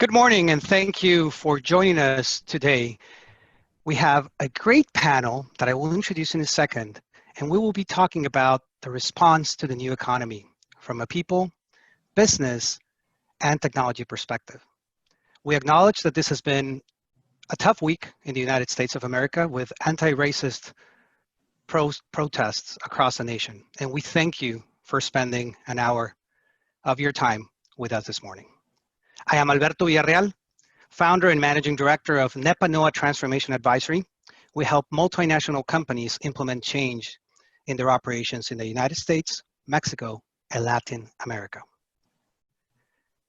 Good morning, and thank you for joining us today. We have a great panel that I will introduce in a second, and we will be talking about the response to the new economy from a people, business, and technology perspective. We acknowledge that this has been a tough week in the United States of America with anti-racist protests across the nation, and we thank you for spending an hour of your time with us this morning. I am Alberto Villarreal, founder and managing director of NEPA-NOAA Transformation Advisory. We help multinational companies implement change in their operations in the United States, Mexico, and Latin America.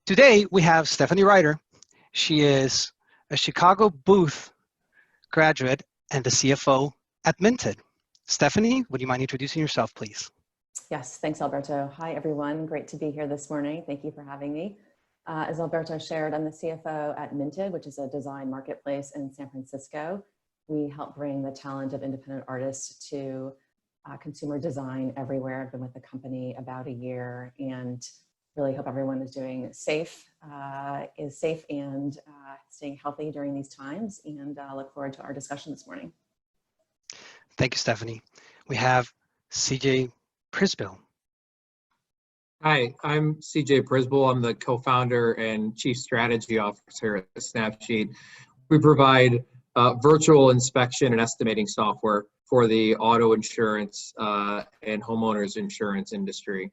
Today, we have Stephanie Ryder. She is a Chicago Booth graduate and the CFO at Minted. Stephanie, would you mind introducing yourself, please? Yes, thanks, Alberto. Hi, everyone. Great to be here this morning. Thank you for having me. As Alberto shared, I'm the CFO at Minted, which is a design marketplace in San Francisco. We help bring the talent of independent artists to consumer design everywhere. I've been with the company about a year and really hope everyone is doing safe and staying healthy during these times, and look forward to our discussion this morning. Thank you, Stephanie. We have CJ Prisbill. Hi, I'm CJ Prisbill. I'm the co-founder and chief strategy officer at Snapsheet. We provide virtual inspection and estimating software for the auto insurance and homeowners insurance industry.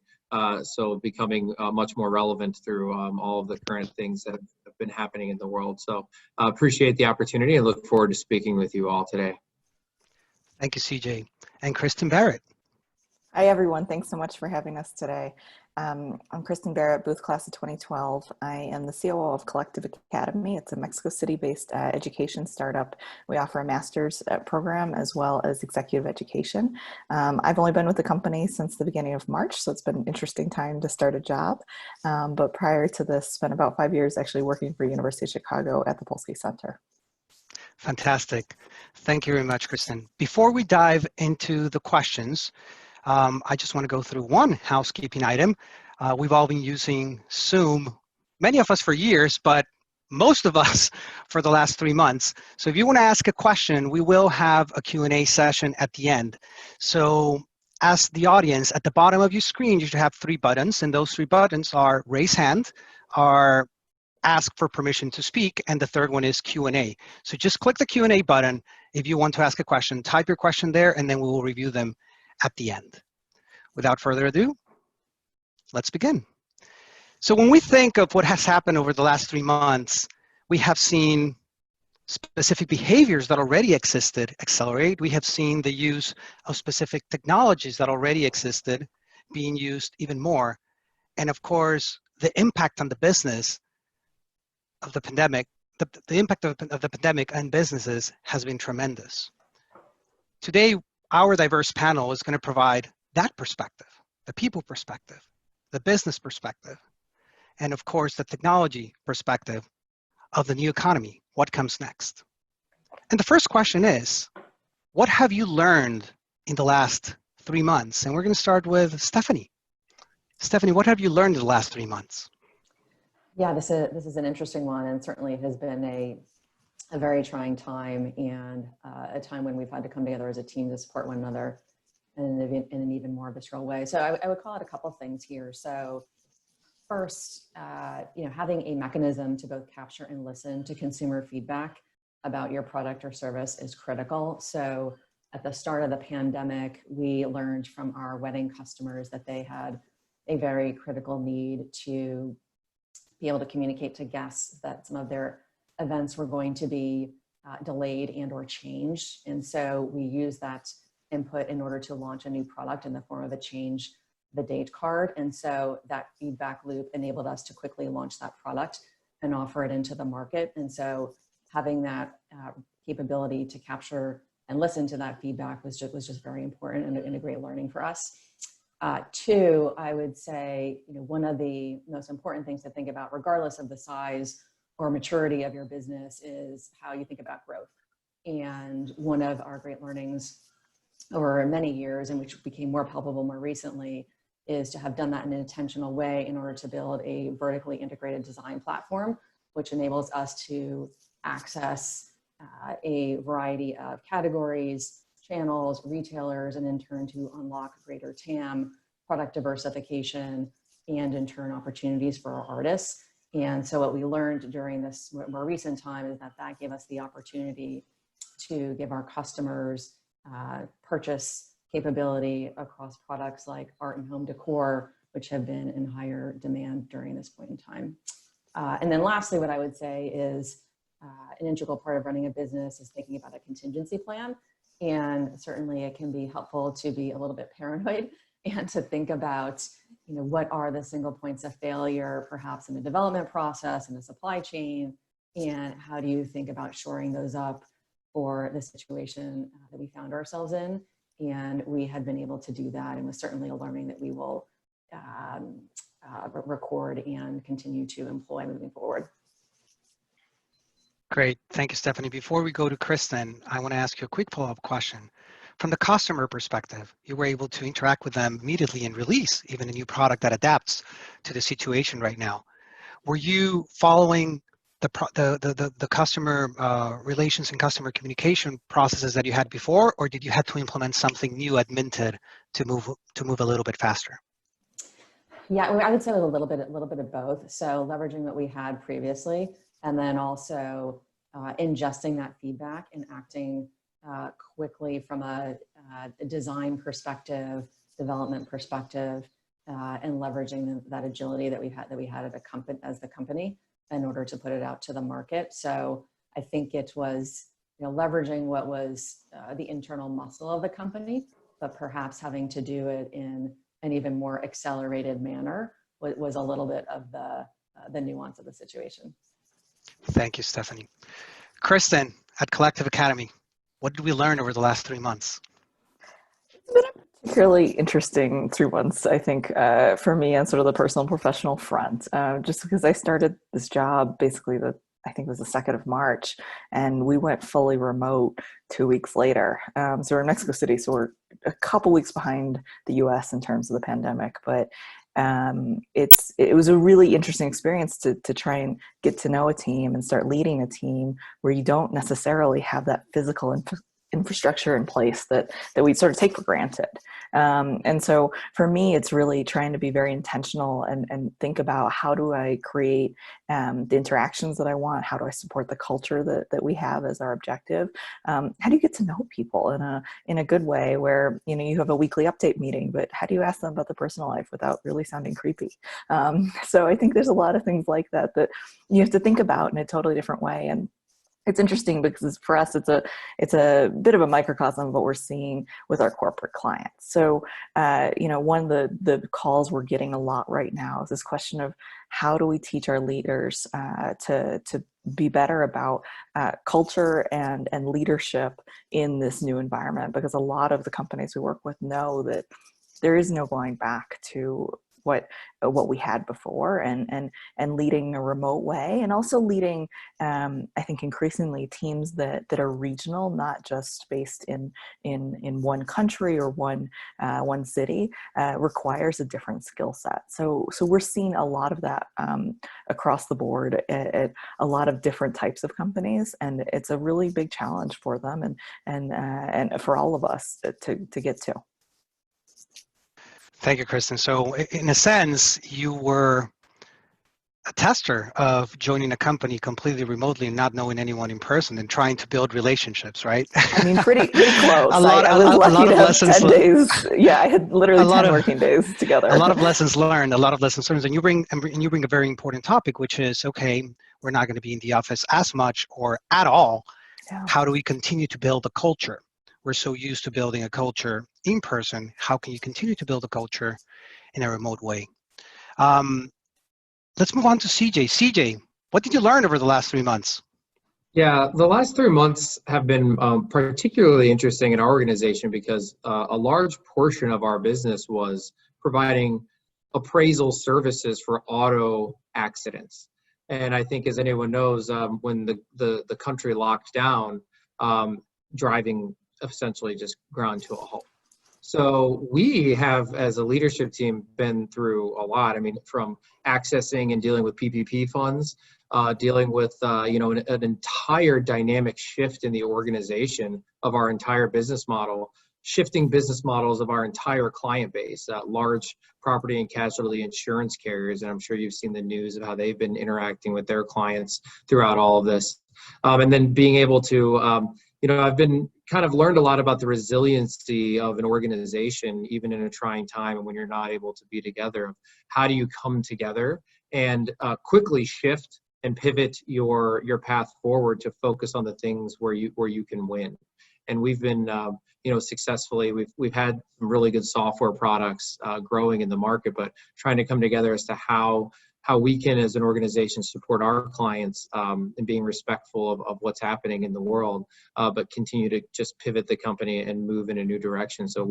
So becoming much more relevant through all of the current things that have been happening in the world. So appreciate the opportunity and look forward to speaking with you all today. Thank you, CJ. And Kristen Barrett. Hi, everyone. Thanks so much for having us today. I'm Kristen Barrett, Booth Class of 2012. I am the COO of Collective Academy. It's a Mexico City-based education startup. We offer a master's program as well as executive education. I've only been with the company since the beginning of March, so it's been an interesting time to start a job. But prior to this, spent about 5 years actually working for University of Chicago at the Polsky Center. Fantastic. Thank you very much, Kristen. Before we dive into the questions, I just want to go through one housekeeping item. We've all been using Zoom, many of us for years, but most of us for the last 3 months. So if you want to ask a question, we will have a Q&A session at the end. So as the audience, at the bottom of your screen, you should have 3 buttons, and those 3 buttons are raise hand, are ask for permission to speak, and the third one is Q&A. So just click the Q&A button if you want to ask a question. Type your question there, and then we will review them at the end. Without further ado, let's begin. So when we think of what has happened over the last 3 months, we have seen specific behaviors that already existed accelerate. We have seen the use of specific technologies that already existed being used even more. And of course, the impact on the business of the pandemic, the impact of the pandemic on businesses has been tremendous. Today, our diverse panel is going to provide that perspective, the people perspective, the business perspective, and of course, the technology perspective of the new economy. What comes next? And the first question is, what have you learned in the last 3 months? And we're going to start with Stephanie. Stephanie, what have you learned in the last 3 months? Yeah, this is an interesting one, and certainly it has been a very trying time, and a time when we've had to come together as a team to support one another in an even more visceral way. So I would call it a couple of things here. So first, having a mechanism to both capture and listen to consumer feedback about your product or service is critical. So at the start of the pandemic, we learned from our wedding customers that they had a very critical need to be able to communicate to guests that some of their events were going to be delayed and or changed. And so we use that input in order to launch a new product in the form of a change the date card. And so that feedback loop enabled us to quickly launch that product and offer it into the market. And so having that capability to capture and listen to that feedback was just very important and a great learning for us. Two, I would say, one of the most important things to think about, regardless of the size or maturity of your business, is how you think about growth. And one of our great learnings over many years, and which became more palpable more recently, is to have done that in an intentional way in order to build a vertically integrated design platform which enables us to access a variety of categories, channels, retailers, and in turn to unlock greater TAM, product diversification, and in turn opportunities for our artists. And so what we learned during this more recent time is that that gave us the opportunity to give our customers purchase capability across products like art and home decor, which have been in higher demand during this point in time. And then lastly, what I would say is an integral part of running a business is thinking about a contingency plan. And certainly it can be helpful to be a little bit paranoid and to think about, what are the single points of failure, perhaps in the development process, in the supply chain, and how do you think about shoring those up for the situation that we found ourselves in. And we had been able to do that, and was certainly a learning that we will record and continue to employ moving forward. Great. Thank you, Stephanie. Before we go to Kristen, I want to ask you a quick follow-up question. From the customer perspective, you were able to interact with them immediately and release even a new product that adapts to the situation right now. Were you following the customer relations and customer communication processes that you had before, or did you have to implement something new at Minted to move a little bit faster? Yeah, I would say a little bit of both. So leveraging what we had previously, and then also ingesting that feedback and acting quickly from a design perspective, development perspective, and leveraging that agility that we had as the company in order to put it out to the market. So I think it was leveraging what was the internal muscle of the company, but perhaps having to do it in an even more accelerated manner was a little bit of the nuance of the situation. Thank you, Stephanie. Kristen, at Collective Academy, what did we learn over the last 3 months? It's been a particularly interesting 3 months, I think, for me on sort of the personal and professional front, just because I started this job basically I think it was the 2nd of March, and we went fully remote 2 weeks later. So we're in Mexico City, so we're a couple weeks behind the US in terms of the pandemic, but it was a really interesting experience to try and get to know a team and start leading a team where you don't necessarily have that physical infrastructure in place that we sort of take for granted. And so for me, it's really trying to be very intentional and think about how do I create the interactions that I want? How do I support the culture that we have as our objective? How do you get to know people in a good way where, you have a weekly update meeting, but how do you ask them about their personal life without really sounding creepy? So I think there's a lot of things like that you have to think about in a totally different way. And it's interesting because for us, it's a bit of a microcosm of what we're seeing with our corporate clients. So, one of the calls we're getting a lot right now is this question of how do we teach our leaders to be better about culture and leadership in this new environment? Because a lot of the companies we work with know that there is no going back to what we had before, and leading a remote way, and also leading I think increasingly teams that are regional, not just based in one country or one city, requires a different skill set. So we're seeing a lot of that across the board at a lot of different types of companies, and it's a really big challenge for them and for all of us to get to. Thank you, Kristen. So in a sense, you were a tester of joining a company completely remotely and not knowing anyone in person and trying to build relationships, right? I mean, pretty close. I was lucky to have lessons 10 days. Yeah, I had literally 10 working days together. A lot of lessons learned, and you bring a very important topic, which is, okay, we're not going to be in the office as much or at all. Yeah. How do we continue to build a culture? We're so used to building a culture in person. How can you continue to build a culture in a remote way? Let's move on to CJ. CJ, what did you learn over the last 3 months? Yeah, the last 3 months have been particularly interesting in our organization because a large portion of our business was providing appraisal services for auto accidents. And I think, as anyone knows, when the country locked down, driving essentially just ground to a halt. So we have, as a leadership team, been through a lot. I mean, from accessing and dealing with PPP funds, dealing with an entire dynamic shift in the organization of our entire business model, shifting business models of our entire client base, large property and casualty insurance carriers, and I'm sure you've seen the news of how they've been interacting with their clients throughout all of this, and then being able to I've been kind of learned a lot about the resiliency of an organization, even in a trying time and when you're not able to be together. How do you come together and quickly shift and pivot your path forward to focus on the things where you can win? And we've been, successfully, we've had some really good software products growing in the market, but trying to come together as to how we can, as an organization, support our clients and being respectful of what's happening in the world, but continue to just pivot the company and move in a new direction. So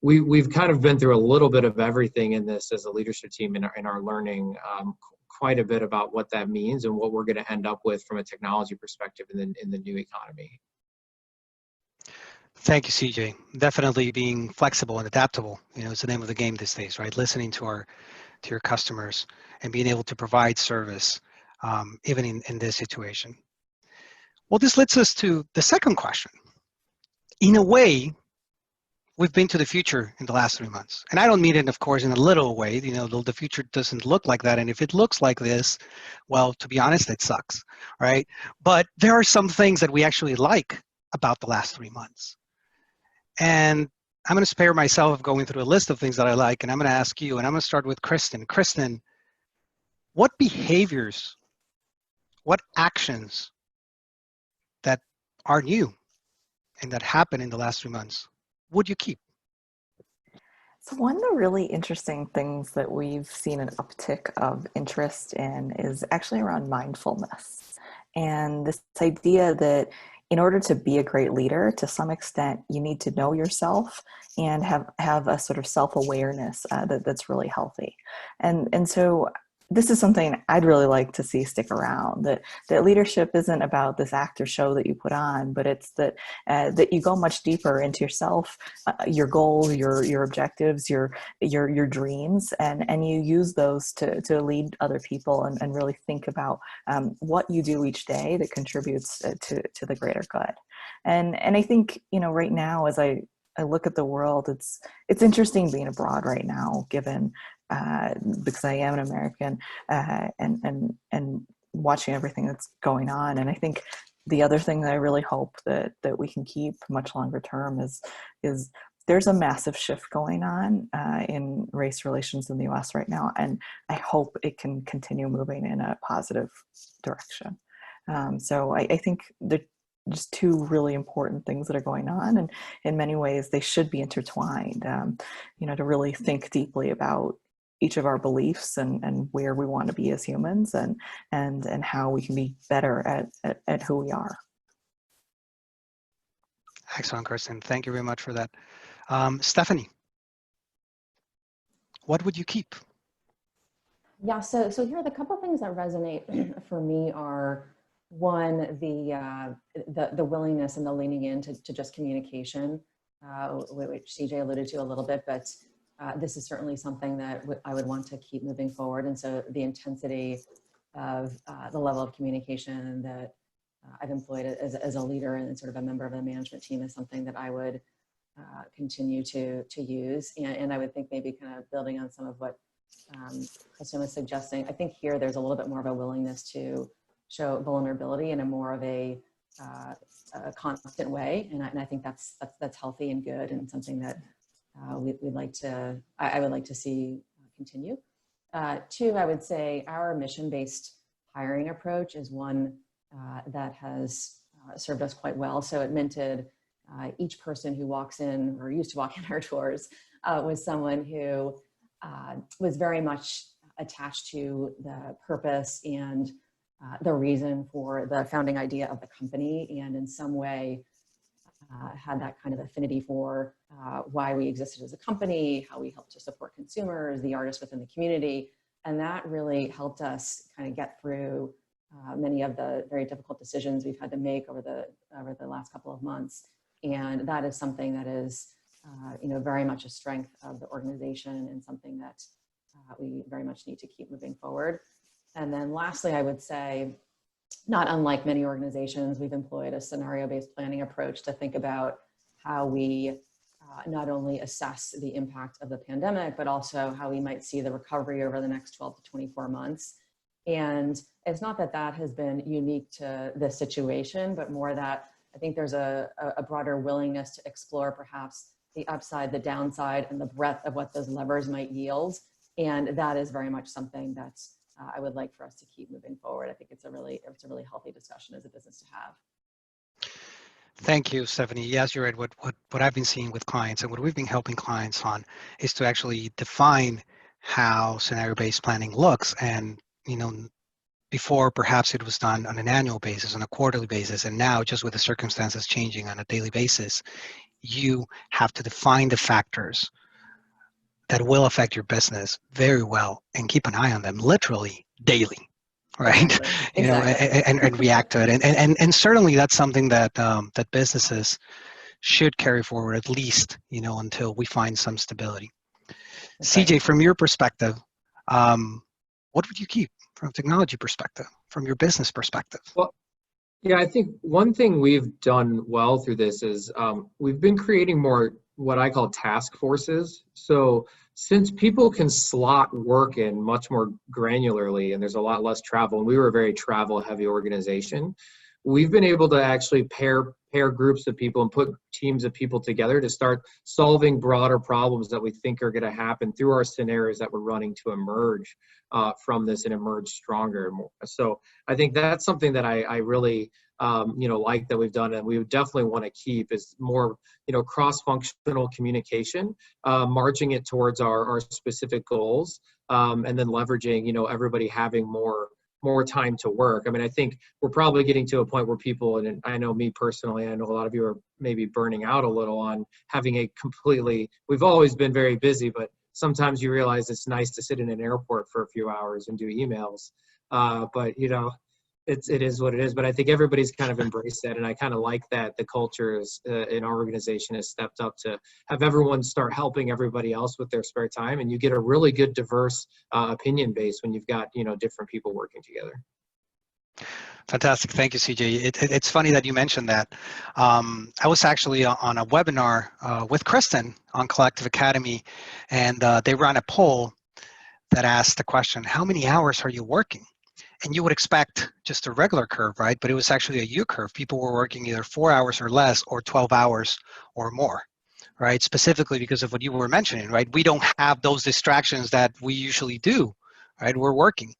we've kind of been through a little bit of everything in this as a leadership team in our learning quite a bit about what that means and what we're going to end up with from a technology perspective in the new economy. Thank you, CJ. Definitely being flexible and adaptable, is the name of the game these days, right? Listening to your customers and being able to provide service even in this situation. Well, this leads us to the second question. In a way, we've been to the future in the last 3 months. And I don't mean it, of course, in a literal way. The future doesn't look like that. And if it looks like this, well, to be honest, it sucks, right? But there are some things that we actually like about the last 3 months. And I'm going to spare myself of going through a list of things that I like, and I'm going to ask you, and I'm going to start with Kristen. Kristen, what behaviors, what actions that are new and that happened in the last 3 months would you keep? So one of the really interesting things that we've seen an uptick of interest in is actually around mindfulness. And this idea that in order to be a great leader, to some extent, you need to know yourself and have a sort of self-awareness that's really healthy. And so this is something I'd really like to see stick around, that leadership isn't about this act or show that you put on, but it's that you go much deeper into yourself, your goals, your objectives, your dreams, and you use those to lead other people and really think about what you do each day that contributes to the greater good. And I think, right now, as I look at the world, it's interesting being abroad right now, given because I am an American and watching everything that's going on. And I think the other thing that I really hope that we can keep much longer term is there's a massive shift going on in race relations in the US right now. And I hope it can continue moving in a positive direction. So I think that just two really important things that are going on, and in many ways they should be intertwined, to really think deeply about each of our beliefs and where we want to be as humans and how we can be better at who we are. Excellent, Kristen. Thank you very much for that. Stephanie, what would you keep? Yeah, so here the couple of things that resonate for me are, one, the willingness and the leaning into just communication, which CJ alluded to a little bit, but this is certainly something that I would want to keep moving forward. And so the intensity of the level of communication that I've employed as a leader and sort of a member of the management team is something that I would continue to use. And I would think maybe kind of building on some of what Kristen was suggesting. I think here there's a little bit more of a willingness to show vulnerability in a more of a constant way. And I think that's healthy and good, and something that I would like to see continue. Two, I would say our mission-based hiring approach is one that has served us quite well. So at Minted, each person who walks in or used to walk in our doors was someone who was very much attached to the purpose and the reason for the founding idea of the company, and in some way had that kind of affinity for why we existed as a company, how we helped to support consumers, the artists within the community. And that really helped us kind of get through many of the very difficult decisions we've had to make over the last couple of months. And that is something that is very much a strength of the organization and something that we very much need to keep moving forward. And then lastly, I would say, not unlike many organizations, we've employed a scenario-based planning approach to think about how we not only assess the impact of the pandemic, but also how we might see the recovery over the next 12 to 24 months. And it's not that that has been unique to this situation, but more that I think there's a broader willingness to explore perhaps the upside, the downside, and the breadth of what those levers might yield. And that is very much something that I would like for us to keep moving forward. I think it's a really healthy discussion as a business to have. Thank you, Stephanie. Yes, you're right. What I've been seeing with clients and what we've been helping clients on is to actually define how scenario-based planning looks. And, before perhaps it was done on an annual basis, on a quarterly basis, and now just with the circumstances changing on a daily basis, you have to define the factors that will affect your business very well and keep an eye on them literally daily. Right. Exactly. And react to it. And certainly that's something that that businesses should carry forward, at least, until we find some stability. That's CJ, right. from your perspective, what would you keep from a technology perspective, from your business perspective? Well, yeah, I think one thing we've done well through this is we've been creating more what I call task forces. So since people can slot work in much more granularly and there's a lot less travel, and we were a very travel heavy organization, we've been able to actually pair groups of people and put teams of people together to start solving broader problems that we think are going to happen through our scenarios that we're running to emerge from this and emerge stronger and more. So I think that's something that I really like that we've done, and we would definitely want to keep is more cross-functional communication, marching it towards our specific goals, and then leveraging everybody having more time to work. I mean, I think we're probably getting to a point where people, and I know me personally, I know a lot of you are maybe burning out a little on having we've always been very busy, but sometimes you realize it's nice to sit in an airport for a few hours and do emails. But it is what it is. But I think everybody's kind of embraced that, and I kind of like that the culture is in our organization has stepped up to have everyone start helping everybody else with their spare time, and you get a really good diverse opinion base when you've got different people working together. Fantastic. Thank you, CJ. It's funny that you mentioned that. I was actually on a webinar with Kristen on Collective Academy, and they ran a poll that asked the question, how many hours are you working? And you would expect just a regular curve, right? But it was actually a U-curve. People were working either 4 hours or less or 12 hours or more, right? Specifically because of what you were mentioning, right? We don't have those distractions that we usually do, right? We're working.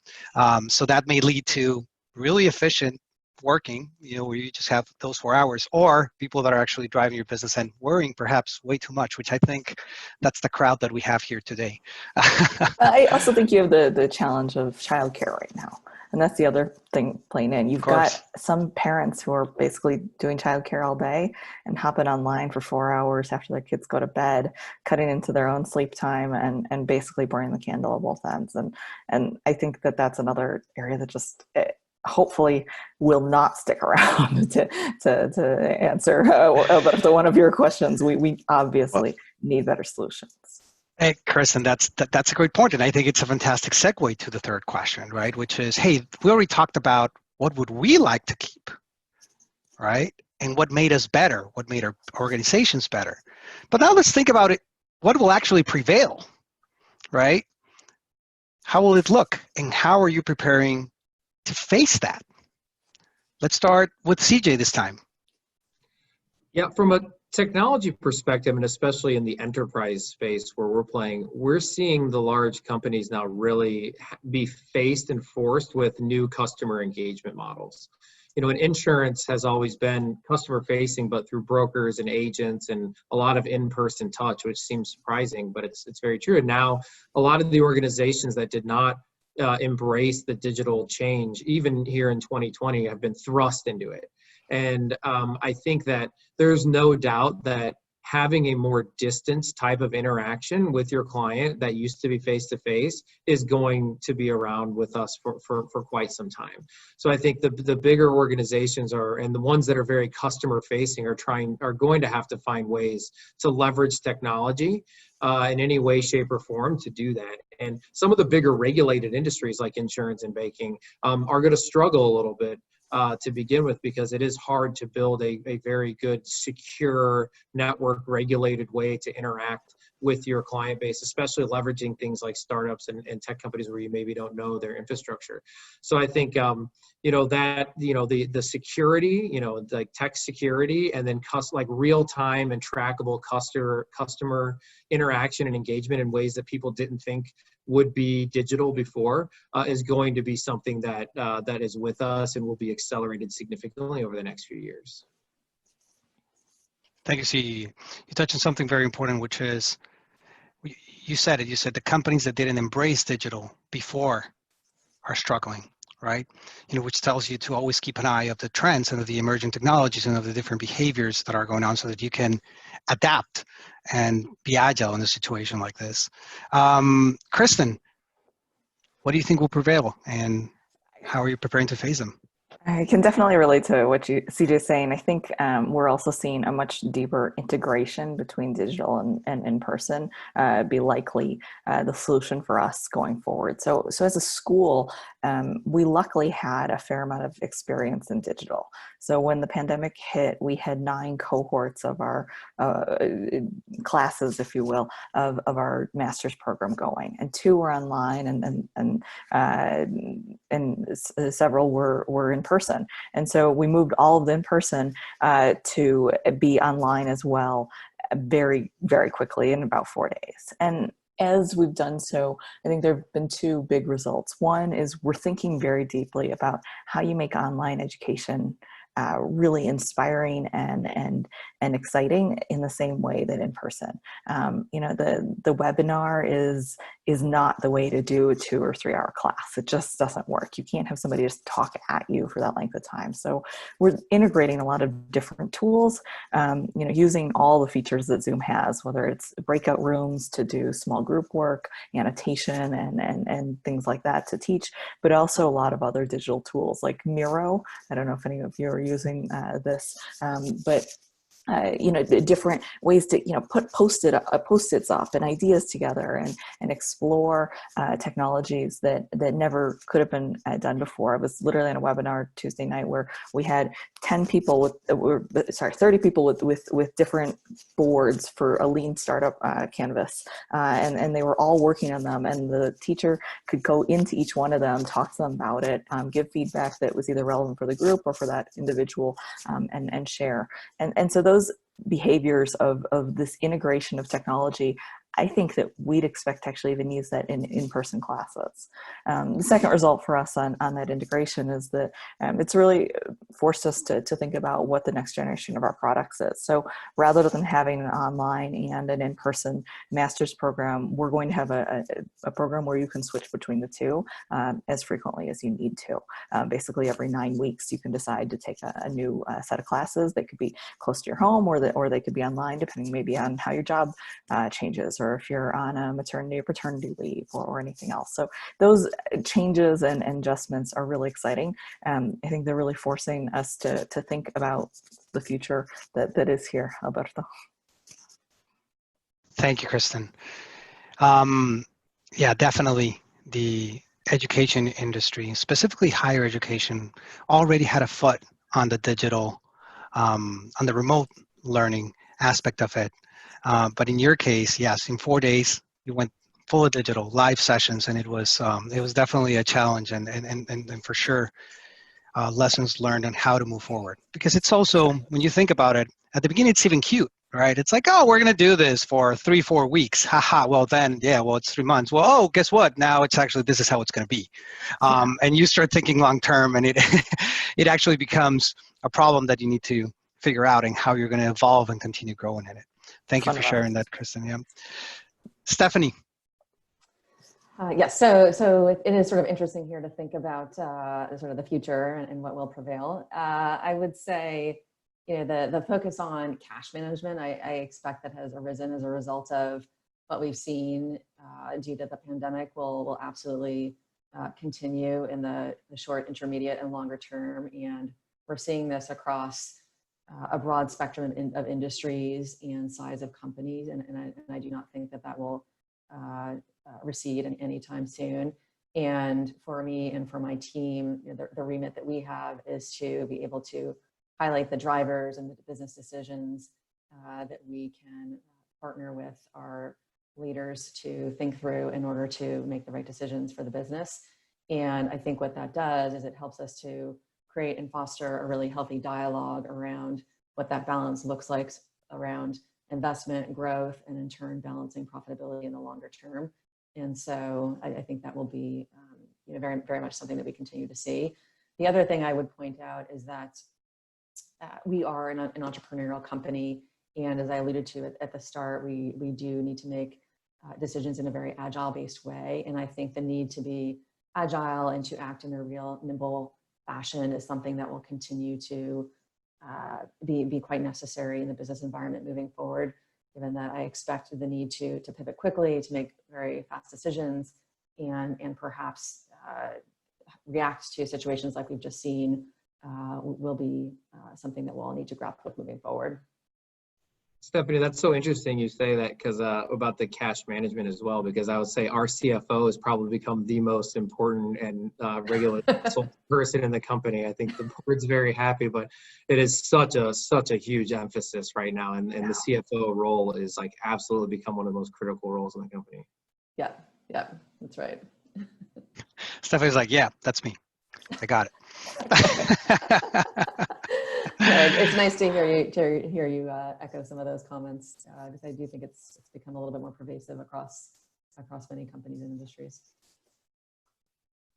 So that may lead to really efficient working, where you just have those 4 hours, or people that are actually driving your business and worrying perhaps way too much, which I think that's the crowd that we have here today. I also think you have the challenge of childcare right now. And that's the other thing playing in. You've got some parents who are basically doing childcare all day and hopping online for 4 hours after their kids go to bed, cutting into their own sleep time and basically burning the candle at both ends. And I think that's another area that just hopefully will not stick around to answer the one of your questions. We obviously need better solutions. Hey, Kristen, that's a great point, and I think it's a fantastic segue to the third question, right? Which is, hey, we already talked about what would we like to keep, right? And what made us better, what made our organizations better. But now let's think about it. What will actually prevail, right? How will it look, and how are you preparing to face that? Let's start with CJ this time. Yeah, from a technology perspective, and especially in the enterprise space where we're playing, we're seeing the large companies now really be faced and forced with new customer engagement models. And insurance has always been customer facing, but through brokers and agents and a lot of in-person touch, which seems surprising, but it's very true. And now a lot of the organizations that did not embrace the digital change, even here in 2020, have been thrust into it. And I think that there's no doubt that having a more distance type of interaction with your client that used to be face-to-face is going to be around with us for quite some time. So I think the bigger organizations and the ones that are very customer facing are going to have to find ways to leverage technology in any way, shape, or form to do that. And some of the bigger regulated industries like insurance and banking are going to struggle a little bit to begin with, because it is hard to build a very good, secure, network regulated way to interact with your client base, especially leveraging things like startups and tech companies where you maybe don't know their infrastructure. So I think, the security, like tech security, and then like real time and trackable customer interaction and engagement in ways that people didn't think would be digital before is going to be something that is with us and will be accelerated significantly over the next few years. Thank you, CE. You touched on something very important, which is, you said the companies that didn't embrace digital before are struggling, right? Which tells you to always keep an eye of the trends and of the emerging technologies and of the different behaviors that are going on so that you can adapt and be agile in a situation like this. Kristen, what do you think will prevail, and how are you preparing to face them? I can definitely relate to what CJ is saying. I think we're also seeing a much deeper integration between digital and in person be likely the solution for us going forward. So as a school, we luckily had a fair amount of experience in digital. So when the pandemic hit, we had 9 cohorts of our classes, if you will, of our master's program going, and 2 were online, and several were in person. And so we moved all of the in person to be online as well, very, very quickly, in about 4 days. And as we've done so, I think there have been 2 big results. One is we're thinking very deeply about how you make online education really inspiring and exciting in the same way that in person. The webinar is not the way to do a 2 or 3 hour class. It just doesn't work. You can't have somebody just talk at you for that length of time. So we're integrating a lot of different tools, using all the features that Zoom has, whether it's breakout rooms to do small group work, annotation, and things like that to teach, but also a lot of other digital tools like Miro. I don't know if any of you are using this, but the different ways to, put post-its up and ideas together and explore technologies that never could have been done before. I was literally on a webinar Tuesday night where we had 30 people with different boards for a lean startup canvas, and they were all working on them, and the teacher could go into each one of them, talk to them about it, give feedback that was either relevant for the group or for that individual, and share. And so those behaviors of this integration of technology, I think that we'd expect to actually even use that in in-person classes. The second result for us on that integration is that it's really forced us to think about what the next generation of our products is. So rather than having an online and an in-person master's program, we're going to have a program where you can switch between the 2 as frequently as you need to. Basically every 9 weeks, you can decide to take a new set of classes. They could be close to your home, or they could be online, depending maybe on how your job changes, or if you're on a maternity or paternity leave, or anything else. So those changes and adjustments are really exciting. I think they're really forcing us to think about the future that is here, Alberto. Thank you, Kristen. Yeah, definitely the education industry, specifically higher education, already had a foot on the digital, on the remote learning aspect of it. But in your case, yes, in 4 days, you went full of digital live sessions, and it was definitely a challenge, and for sure, lessons learned on how to move forward. Because it's also, when you think about it, at the beginning, it's even cute, right? It's like, oh, we're going to do this for 3-4 weeks. Haha. Well, then, yeah, well, it's 3 months. Well, oh, guess what? Now it's actually, this is how it's going to be. And you start thinking long-term, and it, it actually becomes a problem that you need to figure out and how you're going to evolve and continue growing in it. Thank you for sharing that, Kristen. Yeah. Stephanie. Yes, so it is sort of interesting here to think about sort of the future and what will prevail. I would say the focus on cash management, I expect that has arisen as a result of what we've seen due to the pandemic will absolutely continue in the short, intermediate, and longer term. And we're seeing this across a broad spectrum of industries and size of companies. And I do not think that will recede anytime soon. And for me and for my team, the remit that we have is to be able to highlight the drivers and the business decisions that we can partner with our leaders to think through in order to make the right decisions for the business. And I think what that does is it helps us to create and foster a really healthy dialogue around what that balance looks like around investment, growth, and in turn balancing profitability in the longer term. And so I think that will be very, very much something that we continue to see. The other thing I would point out is that we are an entrepreneurial company. And as I alluded to at the start, we do need to make decisions in a very agile-based way. And I think the need to be agile and to act in a real nimble fashion is something that will continue to be quite necessary in the business environment moving forward, given that I expect the need to pivot quickly, to make very fast decisions, and perhaps react to situations like we've just seen will be something that we'll all need to grapple with moving forward. Stephanie, that's so interesting you say that, because about the cash management as well, because I would say our CFO has probably become the most important and regular person in the company. I think the board's very happy, but it is such a huge emphasis right now, and the CFO role is like absolutely become one of the most critical roles in the company. Yeah, that's right. Stephanie's like, yeah, that's me. I got it. It's nice to hear you echo some of those comments, because I do think it's become a little bit more pervasive across many companies and industries.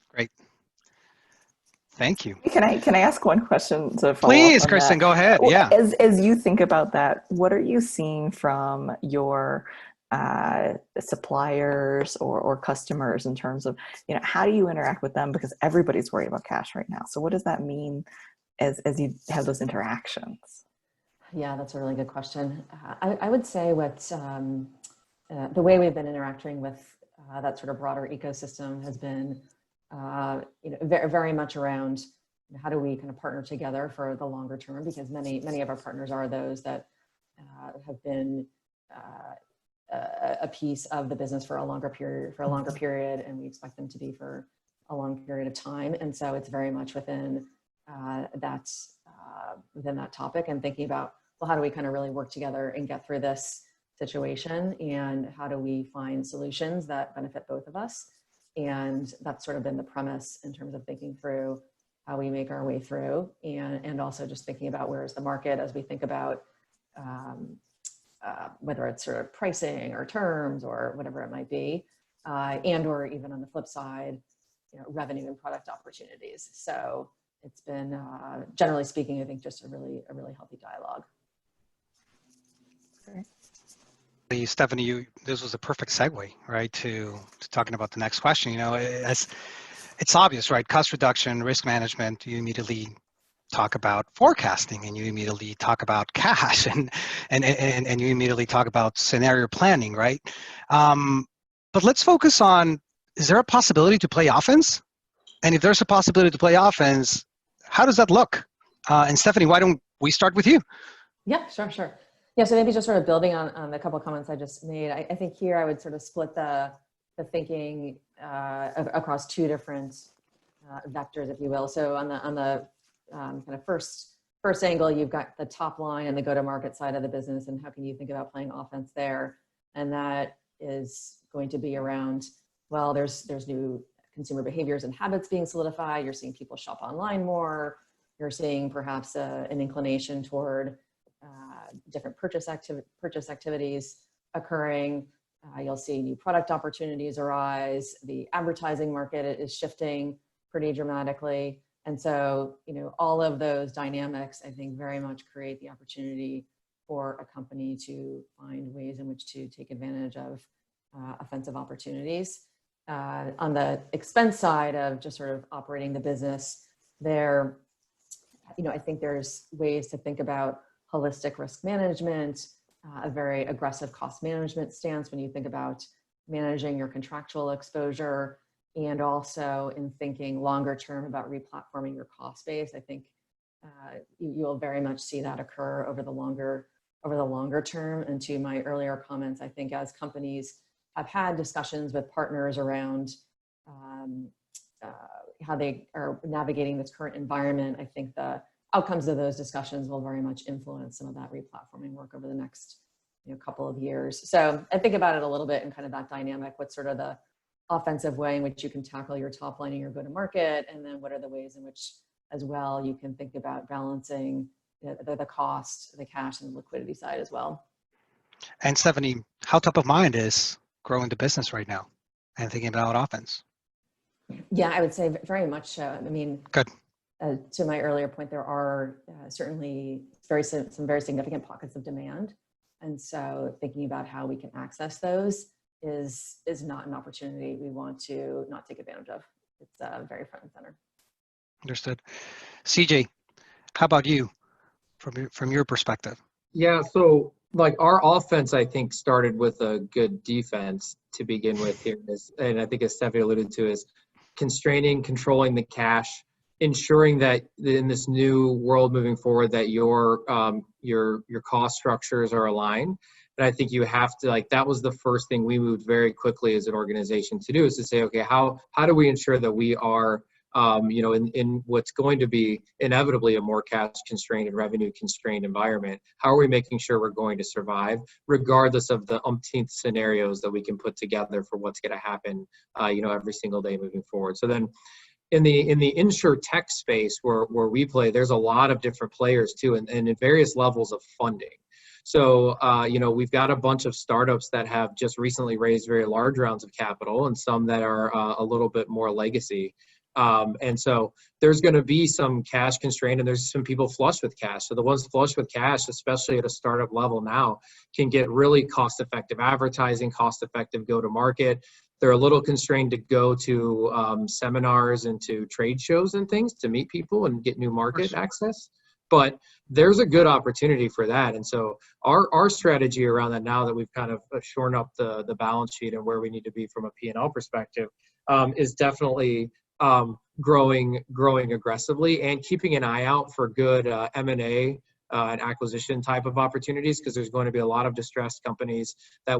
Great. Thank you. Can I ask one question to follow up Please, on Kristen, that? go ahead. Yeah. As you think about that, what are you seeing from your suppliers or customers in terms of, how do you interact with them? Because everybody's worried about cash right now. So what does that mean as you have those interactions? Yeah, that's a really good question. I would say what the way we've been interacting with that sort of broader ecosystem has been very, very much around how do we kind of partner together for the longer term, because many of our partners are those that have been a piece of the business for a longer period, and we expect them to be for a long period of time. And so it's very much within that topic, and thinking about, well, how do we kind of really work together and get through this situation, and how do we find solutions that benefit both of us? And that's sort of been the premise in terms of thinking through how we make our way through, and also just thinking about where is the market as we think about whether it's sort of pricing or terms or whatever it might be, and or even on the flip side, revenue and product opportunities. So it's been, generally speaking, I think just a really healthy dialogue. Okay. Stephanie, this was a perfect segue, right, to talking about the next question. It's obvious, right? Cost reduction, risk management. You immediately talk about forecasting, and you immediately talk about cash, and you immediately talk about scenario planning, right? But let's focus on: is there a possibility to play offense? And if there's a possibility to play offense, how does that look? And Stephanie, why don't we start with you? Yeah, sure. Yeah, so maybe just sort of building on the couple of comments I just made. I think here I would sort of split the thinking across two different vectors, if you will. So on the kind of first angle, you've got the top line and the go-to-market side of the business, and how can you think about playing offense there? And that is going to be around, well, there's new consumer behaviors and habits being solidified. You're seeing people shop online more. You're seeing perhaps an inclination toward different purchase activities occurring. You'll see new product opportunities arise. The advertising market is shifting pretty dramatically. And so, all of those dynamics, I think, very much create the opportunity for a company to find ways in which to take advantage of offensive opportunities. On the expense side of just sort of operating the business, there I think there's ways to think about holistic risk management, a very aggressive cost management stance when you think about managing your contractual exposure, and also in thinking longer term about replatforming your cost base. I think you'll very much see that occur over the longer term. And to my earlier comments, I think as companies have had discussions with partners around how they are navigating this current environment, I think the outcomes of those discussions will very much influence some of that replatforming work over the next couple of years. So I think about it a little bit in kind of that dynamic. What's sort of the offensive way in which you can tackle your top line and your go-to-market, and then what are the ways in which as well you can think about balancing the cost, the cash, and the liquidity side as well. And Stephanie, how top of mind is growing the business right now and thinking about offense? Yeah, I would say very much so. I mean, good. To my earlier point, there are certainly some very significant pockets of demand. And so thinking about how we can access those is not an opportunity we want to not take advantage of. It's very front and center. Understood. CJ, how about you from your perspective? Yeah, so like our offense, I think, started with a good defense to begin with here. And I think as Stephanie alluded to, is constraining, controlling the cash, ensuring that in this new world moving forward that your cost structures are aligned. And I think you have to, that was the first thing we moved very quickly as an organization to do, is to say, okay, how do we ensure that we are in what's going to be inevitably a more cash constrained and revenue constrained environment? How are we making sure we're going to survive regardless of the umpteenth scenarios that we can put together for what's going to happen, every single day moving forward? So then in the insure tech space where we play, there's a lot of different players too, and in various levels of funding. So, we've got a bunch of startups that have just recently raised very large rounds of capital, and some that are a little bit more legacy. And so there's going to be some cash constraint, and there's some people flush with cash. So the ones flush with cash, especially at a startup level now, can get really cost-effective advertising, cost-effective go-to-market. They're a little constrained to go to seminars and to trade shows and things to meet people and get new market access. But there's a good opportunity for that. And so our strategy around that, now that we've kind of shorn up the balance sheet and where we need to be from a P&L perspective, is definitely growing aggressively and keeping an eye out for good M&A and acquisition type of opportunities, because there's going to be a lot of distressed companies that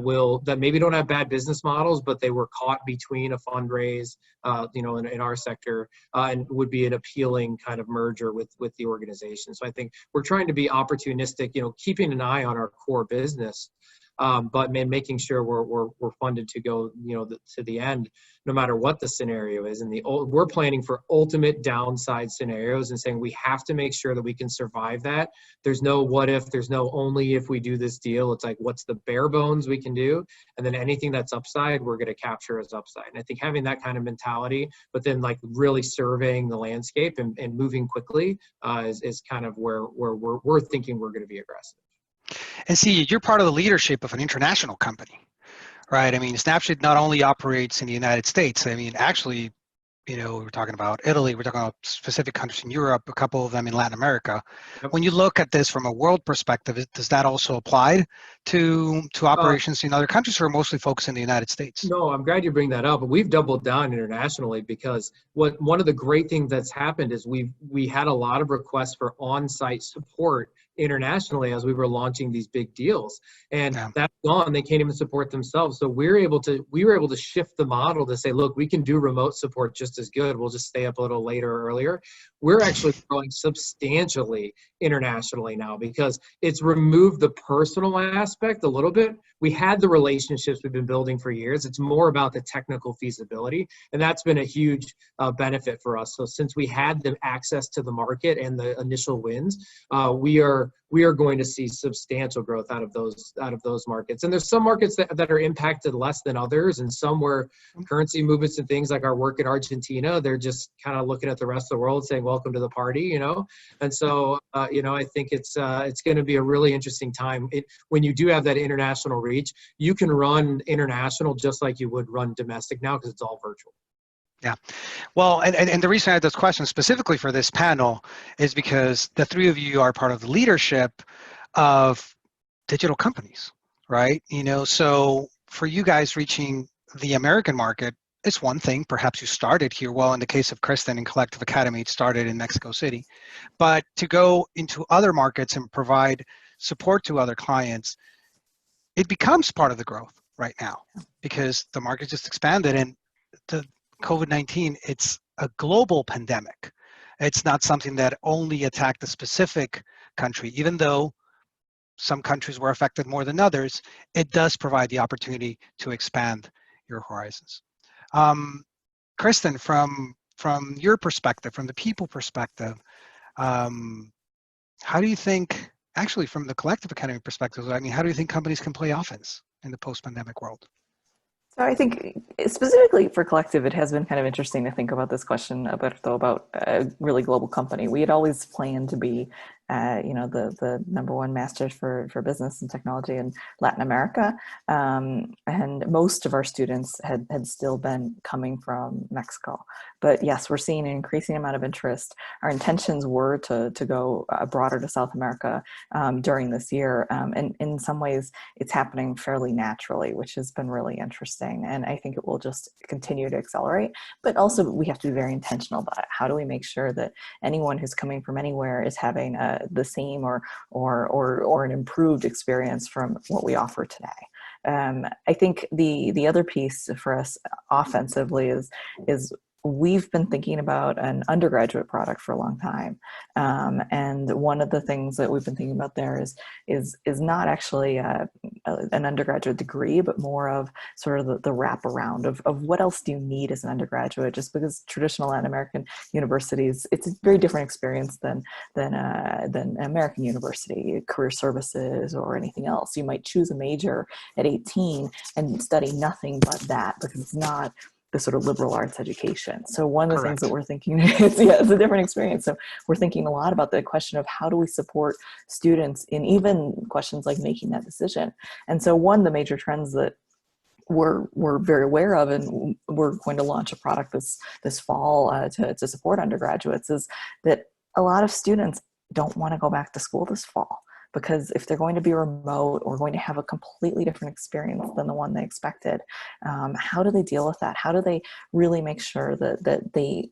maybe don't have bad business models, but they were caught between a fundraise, in our sector, and would be an appealing kind of merger with the organization. So I think we're trying to be opportunistic, keeping an eye on our core business, but making sure we're funded to go, to the end, no matter what the scenario is. And we're planning for ultimate downside scenarios and saying we have to make sure that we can survive that. There's no what if, there's no only if we do this deal. It's like, what's the bare bones we can do? And then anything that's upside, we're going to capture as upside. And I think having that kind of mentality, but then really surveying the landscape and moving quickly is kind of where we're thinking we're going to be aggressive. And see, you're part of the leadership of an international company, right? I mean, Snapsheet not only operates in the United States. I mean, actually, we're talking about Italy, we're talking about specific countries in Europe, a couple of them in Latin America. Yep. When you look at this from a world perspective, does that also apply to operations in other countries, or mostly focused in the United States? No, I'm glad you bring that up. We've doubled down internationally, because one of the great things that's happened is we had a lot of requests for on-site support internationally as we were launching these big deals, and that's gone. They can't even support themselves. So we were able to shift the model to say, look, we can do remote support just as good. We'll just stay up a little later or earlier. We're actually growing substantially internationally now, because it's removed the personal aspect a little bit. We had the relationships we've been building for years. It's more about the technical feasibility, and that's been a huge benefit for us. So since we had the access to the market and the initial wins, we are going to see substantial growth out of those markets. And there's some markets that are impacted less than others, and some where currency movements and things, like our work in Argentina, they're just kind of looking at the rest of the world saying, welcome to the party, And so, I think it's going to be a really interesting time. When you do have that international reach, you can run international just like you would run domestic now, because it's all virtual. Yeah. Well, and the reason I had this question specifically for this panel is because the three of you are part of the leadership of digital companies, right? So for you guys reaching the American market, it's one thing. Perhaps you started here. Well, in the case of Kristen and Collective Academy, it started in Mexico City. But to go into other markets and provide support to other clients, it becomes part of the growth right now because the market just expanded, and the COVID-19, it's a global pandemic. It's not something that only attacked a specific country, even though some countries were affected more than others. It does provide the opportunity to expand your horizons. Kristen, from your perspective, from the people perspective, how do you think, actually from the Collective Academy perspective, I mean, how do you think companies can play offense in the post-pandemic world? So I think specifically for Collective, it has been kind of interesting to think about this question about a really global company. We had always planned to be, the number one masters for business and technology in Latin America. And most of our students had still been coming from Mexico. But yes, we're seeing an increasing amount of interest. Our intentions were to go broader to South America during this year. And in some ways, it's happening fairly naturally, which has been really interesting. And I think it will just continue to accelerate. But also, we have to be very intentional about it. How do we make sure that anyone who's coming from anywhere is having the same or an improved experience from what we offer today? I think the other piece for us offensively is we've been thinking about an undergraduate product for a long time. And one of the things that we've been thinking about there is not actually an undergraduate degree, but more of sort of the wraparound of what else do you need as an undergraduate, just because traditional Latin American universities, it's a very different experience than an American university, career services or anything else. You might choose a major at 18 and study nothing but that because it's not the sort of liberal arts education. So one of the things that we're thinking is, it's a different experience. So we're thinking a lot about the question of how do we support students in even questions like making that decision. And so one of the major trends that we're very aware of, and we're going to launch a product this fall to support undergraduates, is that a lot of students don't want to go back to school this fall, because if they're going to be remote or going to have a completely different experience than the one they expected, how do they deal with that? How do they really make sure that they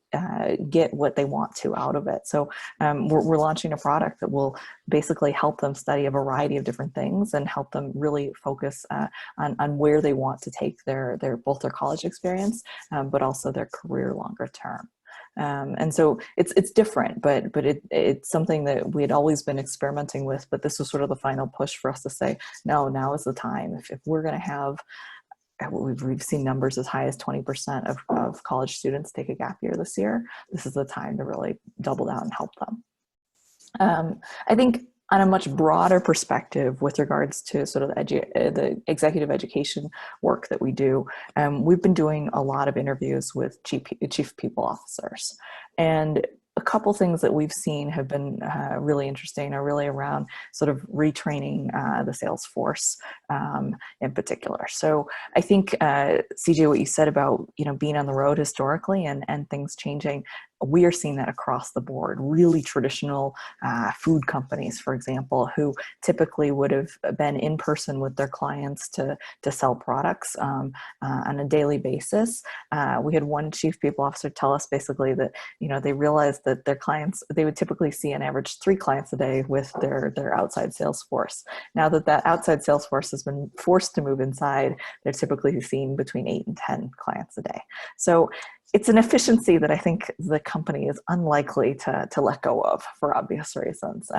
get what they want to out of it? So we're launching a product that will basically help them study a variety of different things and help them really focus on where they want to take both their college experience, but also their career longer term. And so it's different, but it's something that we had always been experimenting with, but this was sort of the final push for us to say, no, now is the time. If we're going to have, we've seen numbers as high as 20% of college students take a gap year this year, this is the time to really double down and help them. I think on a much broader perspective with regards to sort of the executive education work that we do, we've been doing a lot of interviews with chief people officers. And a couple things that we've seen have been really interesting are really around sort of retraining the sales force in particular. So I think, CJ, what you said about being on the road historically and things changing, we are seeing that across the board. Really traditional food companies, for example, who typically would have been in person with their clients to sell products on a daily basis. We had one chief people officer tell us basically that they realized that their clients, they would typically see on average 3 clients a day with their outside sales force. Now that outside sales force has been forced to move inside, they're typically seeing between 8 and 10 clients a day. So it's an efficiency that I think the company is unlikely to let go of for obvious reasons.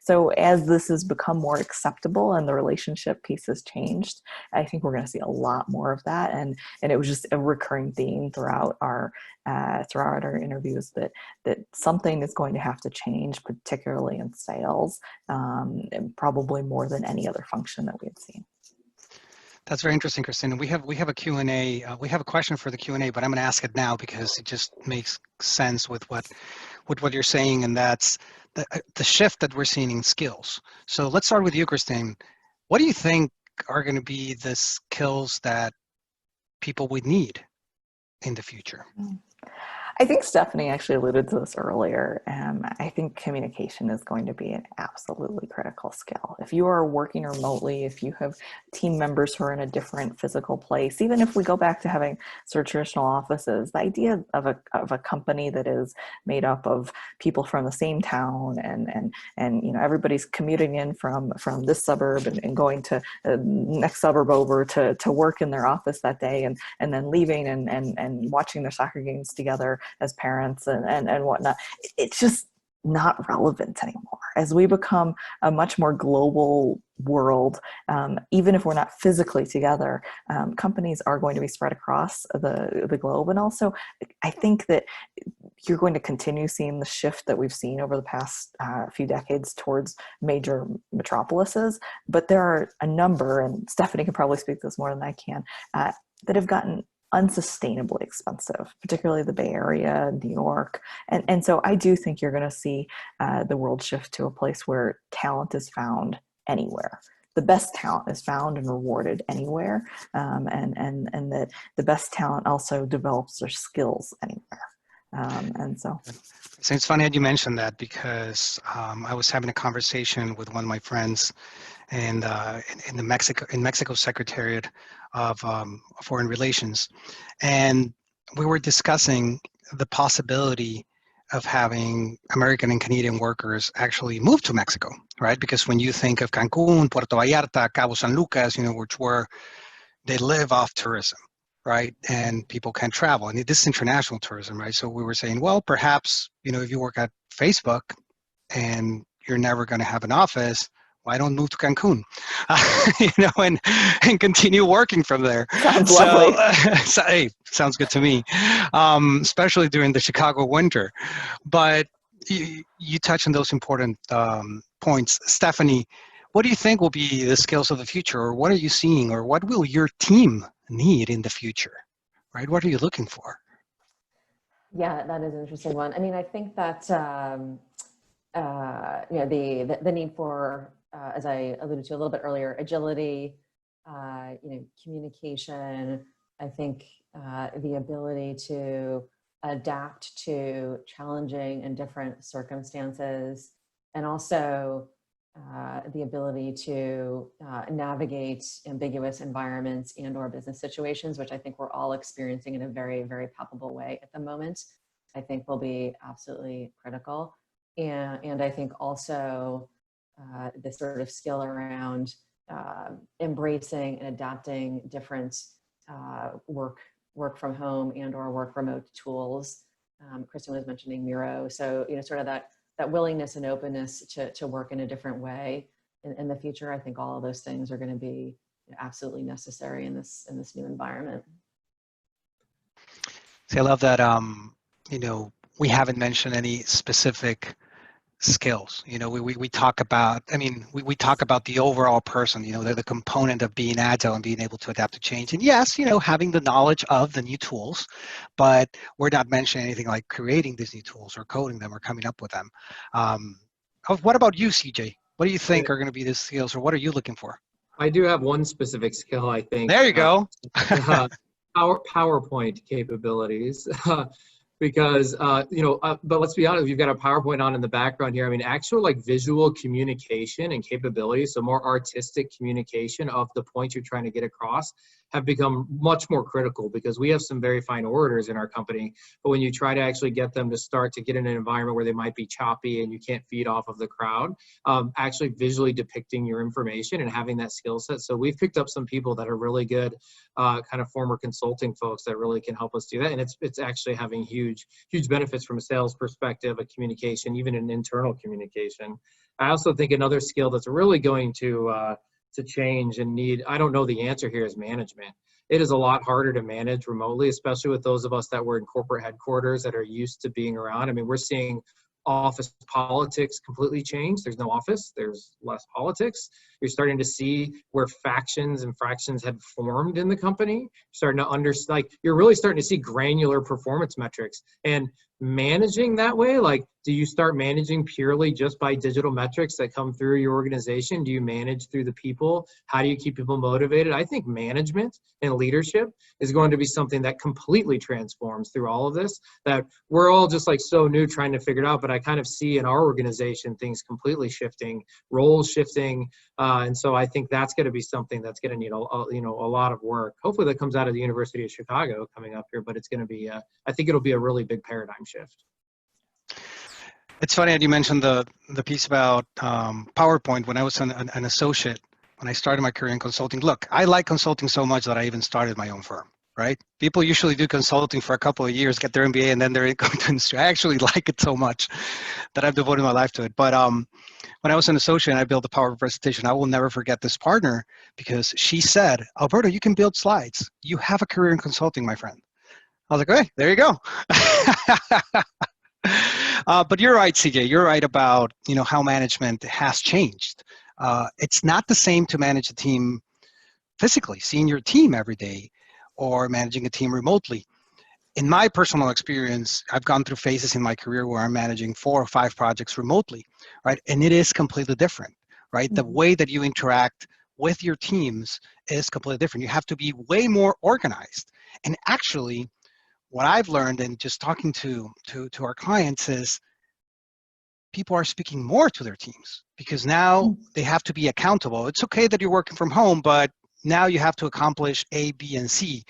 So as this has become more acceptable and the relationship piece has changed, I think we're going to see a lot more of that. And it was just a recurring theme throughout our interviews that something is going to have to change, particularly in sales, and probably more than any other function that we had seen. That's very interesting, Christine. We have a Q&A. We have a question for the Q&A, but I'm going to ask it now because it just makes sense with what you're saying, and that's the shift that we're seeing in skills. So let's start with you, Christine. What do you think are going to be the skills that people would need in the future? I think Stephanie actually alluded to this earlier. I think communication is going to be an absolutely critical skill. If you are working remotely, if you have team members who are in a different physical place, even if we go back to having sort of traditional offices, the idea of a company that is made up of people from the same town and you know, everybody's commuting in from this suburb and going to the next suburb over to work in their office that day and then leaving and watching their soccer games together as parents and whatnot. It's just not relevant anymore. As we become a much more global world, even if we're not physically together, companies are going to be spread across the globe. And also, I think that you're going to continue seeing the shift that we've seen over the past few decades towards major metropolises. But there are a number, and Stephanie can probably speak to this more than I can, that have gotten unsustainably expensive, particularly the Bay Area, New York. And so I do think you're going to see the world shift to a place where talent is found anywhere. The best talent is found and rewarded anywhere. And that the best talent also develops their skills anywhere. And so It's funny that you mentioned that, because I was having a conversation with one of my friends and in the Mexico Secretariat of Foreign Relations, and we were discussing the possibility of having American and Canadian workers actually move to Mexico, right? Because when you think of Cancun, Puerto Vallarta, Cabo San Lucas, you know, which were, they live off tourism, right? And people can travel, and this is international tourism, right? So we were saying, well, perhaps, you know, if you work at Facebook and you're never going to have an office, why don't move to Cancun, you know, and continue working from there. sounds lovely. So, hey, sounds good to me, especially during the Chicago winter. But you touch on those important points. Stephanie, what do you think will be the skills of the future, or what are you seeing, or what will your team need in the future, right? What are you looking for? Yeah, that is an interesting one. I mean, I think that you know, the need for, as I alluded to a little bit earlier, agility, you know, communication. I think the ability to adapt to challenging and different circumstances, and also the ability to navigate ambiguous environments and/or business situations, which I think we're all experiencing in a very, very palpable way at the moment, I think will be absolutely critical. And I think also the sort of skill around embracing and adapting different work from home and/or work remote tools. Kristen was mentioning Miro, so you know, sort of that willingness and openness to work in a different way in the future. I think all of those things are going to be absolutely necessary in this new environment. See, I love that. You know, we haven't mentioned any specific skills. You know, we talk about, I mean, we talk about the overall person, you know, they're the component of being agile and being able to adapt to change. And yes, you know, having the knowledge of the new tools, but we're not mentioning anything like creating these new tools or coding them or coming up with them. What about you, CJ? What do you think are going to be the skills, or what are you looking for? I do have one specific skill, I think. There you go. PowerPoint capabilities. Because, you know, but let's be honest, you've got a PowerPoint on in the background here. I mean, actual like visual communication and capabilities, so more artistic communication of the point you're trying to get across, have become much more critical, because we have some very fine orators in our company, but when you try to actually get them to start to get in an environment where they might be choppy and you can't feed off of the crowd, actually visually depicting your information and having that skill set. So we've picked up some people that are really good, kind of former consulting folks that really can help us do that. And it's actually having huge benefits from a sales perspective, a communication, even an internal communication. I also think another skill that's really going to change and need, I don't know the answer here, is management. It is a lot harder to manage remotely, especially with those of us that were in corporate headquarters that are used to being around. I mean, we're seeing office politics completely change. There's no office, there's less politics. You're starting to see where factions and fractions had formed in the company. You're starting to you're really starting to see granular performance metrics, and managing that way, like Do you start managing purely just by digital metrics that come through your organization? Do you manage through the people? How do you keep people motivated? I think management and leadership is going to be something that completely transforms through all of this, that we're all just like so new trying to figure it out, but I kind of see in our organization things completely shifting, roles shifting, and so I think that's going to be something that's going to need a lot of work. Hopefully that comes out of the University of Chicago coming up here, but it's going to be, I think it'll be a really big paradigm shift. It's funny that you mentioned the piece about PowerPoint. When I was an associate, when I started my career in consulting, look, I like consulting so much that I even started my own firm, right? People usually do consulting for a couple of years, get their MBA, and then they're going to industry. I actually like it so much that I've devoted my life to it. But when I was an associate and I built a PowerPoint presentation, I will never forget this partner because she said, Alberto, you can build slides. You have a career in consulting, my friend. I was like, okay, there you go. But you're right, CJ. You're right about how management has changed. It's not the same to manage a team physically, seeing your team every day, or managing a team remotely. In my personal experience, I've gone through phases in my career where I'm managing 4 or 5 projects remotely, right? And it is completely different, right? The way that you interact with your teams is completely different. You have to be way more organized. And actually, what I've learned in just talking to our clients is people are speaking more to their teams because now they have to be accountable. It's okay that you're working from home, but now you have to accomplish A, B, and C,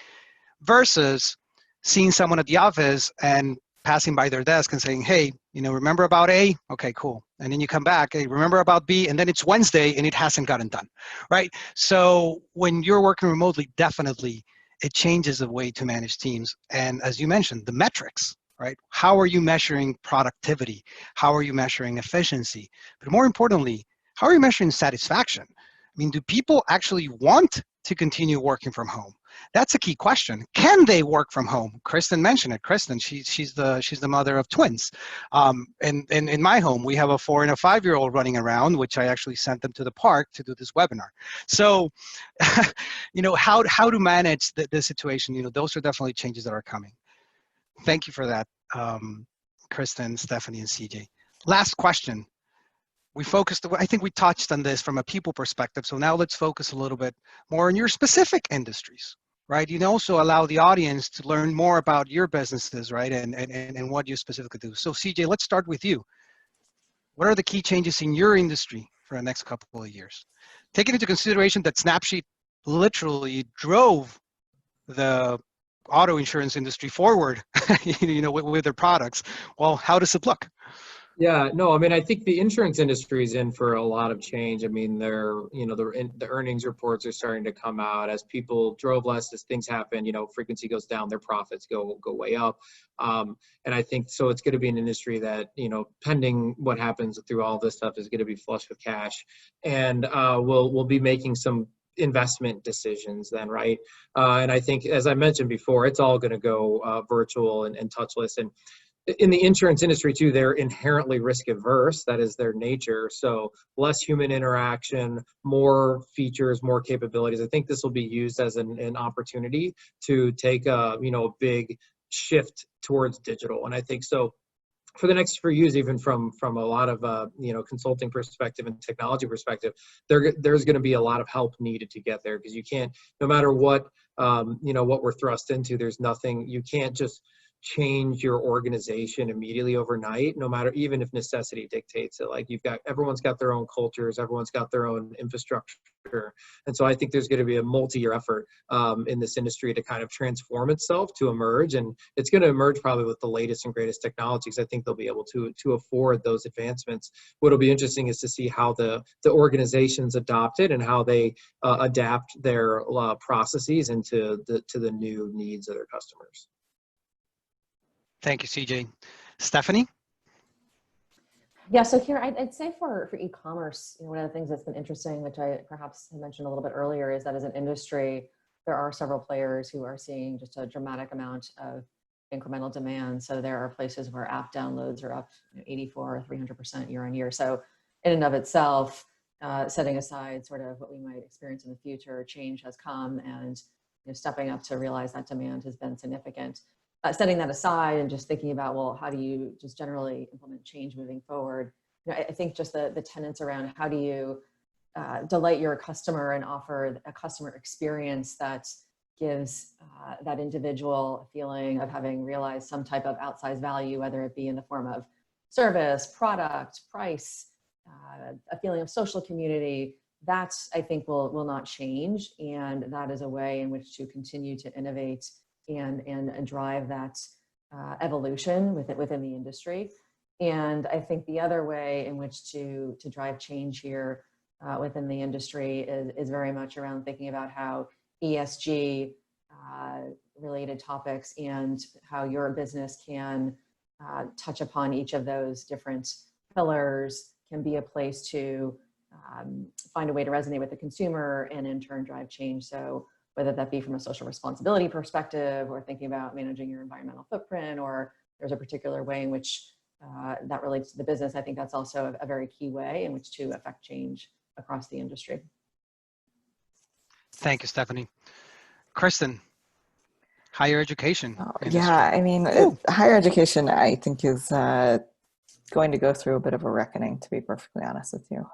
versus seeing someone at the office and passing by their desk and saying, hey, remember about A? Okay, cool. And then you come back, hey, remember about B? And then it's Wednesday and it hasn't gotten done, right? So when you're working remotely, definitely it changes the way to manage teams. And as you mentioned, the metrics, right? How are you measuring productivity? How are you measuring efficiency? But more importantly, how are you measuring satisfaction? I mean, do people actually want to continue working from home? That's a key question. Can they work from home? Kristen mentioned it. Kristen, she's the mother of twins. And in my home, we have a 4 and a 5-year-old running around, which I actually sent them to the park to do this webinar. So, how to manage the situation, those are definitely changes that are coming. Thank you for that, Kristen, Stephanie, and CJ. Last question. I think we touched on this from a people perspective. So now let's focus a little bit more on your specific industries, right? You can also allow the audience to learn more about your businesses, right? And what you specifically do. So CJ, let's start with you. What are the key changes in your industry for the next couple of years? Taking into consideration that Snapsheet literally drove the auto insurance industry forward, with their products. Well, how does it look? Yeah, no, I mean, I think the insurance industry is in for a lot of change. I mean, the earnings reports are starting to come out as people drove less, as things happen, frequency goes down, their profits go way up. And I think, so it's going to be an industry that, pending what happens through all this stuff, is going to be flush with cash. And we'll be making some investment decisions then, right? And I think, as I mentioned before, it's all going to go virtual and touchless. And in the insurance industry too, they're inherently risk averse. That is their nature. So less human interaction, more features, more capabilities. I think this will be used as an opportunity to take a big shift towards digital. And I think so for the next few years, even from a lot of consulting perspective and technology perspective, there's going to be a lot of help needed to get there, because you can't, no matter what what we're thrust into, there's nothing, you can't just change your organization immediately overnight, no matter, even if necessity dictates it. Like, everyone's got their own cultures, everyone's got their own infrastructure. And so I think there's going to be a multi-year effort in this industry to kind of transform itself, to emerge. And it's going to emerge probably with the latest and greatest technologies. I think they'll be able to afford those advancements. What'll be interesting is to see how the organizations adopt it and how they adapt their processes into the new needs of their customers. Thank you, CJ. Stephanie? Yeah, so here I'd say for e-commerce, one of the things that's been interesting, which I perhaps mentioned a little bit earlier, is that as an industry, there are several players who are seeing just a dramatic amount of incremental demand. So there are places where app downloads are up 84 or 300% year on year. So in and of itself, setting aside sort of what we might experience in the future, change has come, and stepping up to realize that demand has been significant. setting that aside and just thinking about, well, how do you just generally implement change moving forward? I think just the tenets around how do you delight your customer and offer a customer experience that gives that individual a feeling of having realized some type of outsized value, whether it be in the form of service, product, price, a feeling of social community. That's, I think, will not change. And that is a way in which to continue to innovate and drive that evolution within the industry. And I think the other way in which to drive change here within the industry is very much around thinking about how ESG related topics and how your business can touch upon each of those different pillars, can be a place to find a way to resonate with the consumer and in turn drive change. So whether that be from a social responsibility perspective or thinking about managing your environmental footprint, or there's a particular way in which that relates to the business, I think that's also a very key way in which to affect change across the industry. Thank you, Stephanie. Kristen, higher education industry. Yeah, I mean, higher education, I think, is going to go through a bit of a reckoning, to be perfectly honest with you.